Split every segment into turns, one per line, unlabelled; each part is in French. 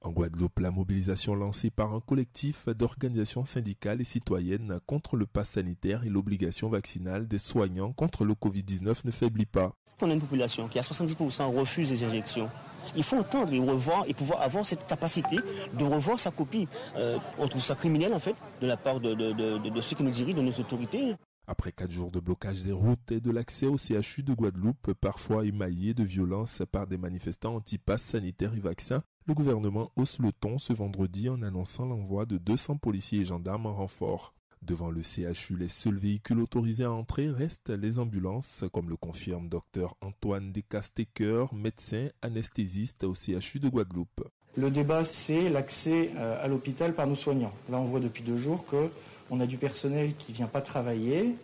En Guadeloupe, la mobilisation lancée par un collectif d'organisations syndicales et citoyennes contre le pass sanitaire et l'obligation vaccinale des soignants contre le Covid-19 ne faiblit pas.
On a une population qui à 70% refuse les injections. Il faut entendre et revoir et pouvoir avoir cette capacité de revoir sa copie. On trouve ça criminel en fait de la part de ceux qui nous dirigent, de nos autorités.
Après 4 jours de blocage des routes et de l'accès au CHU de Guadeloupe, parfois émaillé de violence par des manifestants anti-pass sanitaire et vaccins, le gouvernement hausse le ton ce vendredi en annonçant l'envoi de 200 policiers et gendarmes en renfort. Devant le CHU, les seuls véhicules autorisés à entrer restent les ambulances, comme le confirme Dr Antoine Descastecker, médecin anesthésiste au CHU de Guadeloupe.
Le débat, c'est l'accès à l'hôpital par nos soignants. Là, on voit depuis 2 jours qu'on a du personnel qui ne vient pas travailler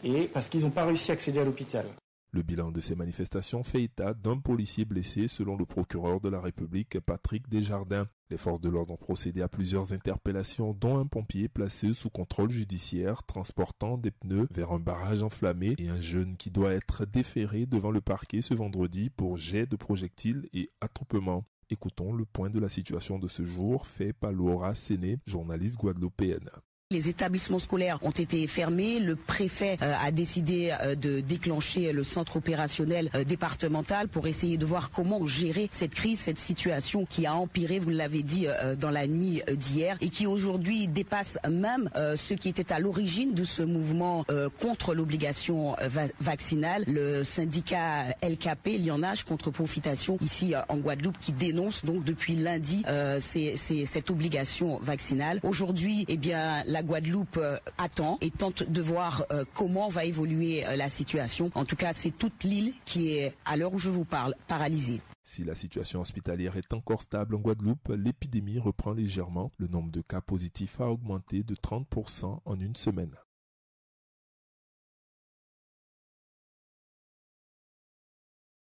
et parce qu'ils n'ont pas réussi à accéder à l'hôpital.
Le bilan de ces manifestations fait état d'un policier blessé selon le procureur de la République Patrick Desjardins. Les forces de l'ordre ont procédé à plusieurs interpellations dont un pompier placé sous contrôle judiciaire transportant des pneus vers un barrage enflammé et un jeune qui doit être déféré devant le parquet ce vendredi pour jet de projectiles et attroupement. Écoutons le point de la situation de ce jour fait par Laura Séné, journaliste guadeloupéenne.
Les établissements scolaires ont été fermés. Le préfet a décidé de déclencher le centre opérationnel départemental pour essayer de voir comment gérer cette crise, cette situation qui a empiré, vous l'avez dit, dans la nuit d'hier et qui aujourd'hui dépasse même ceux qui étaient à l'origine de ce mouvement contre l'obligation vaccinale. Le syndicat LKP, Lionnage contre profitation ici en Guadeloupe, qui dénonce donc depuis lundi cette obligation vaccinale. Aujourd'hui, eh bien, la Guadeloupe attend et tente de voir comment va évoluer la situation. En tout cas, c'est toute l'île qui est, à l'heure où je vous parle, paralysée.
Si la situation hospitalière est encore stable en Guadeloupe, l'épidémie reprend légèrement. Le nombre de cas positifs a augmenté de 30% en une semaine.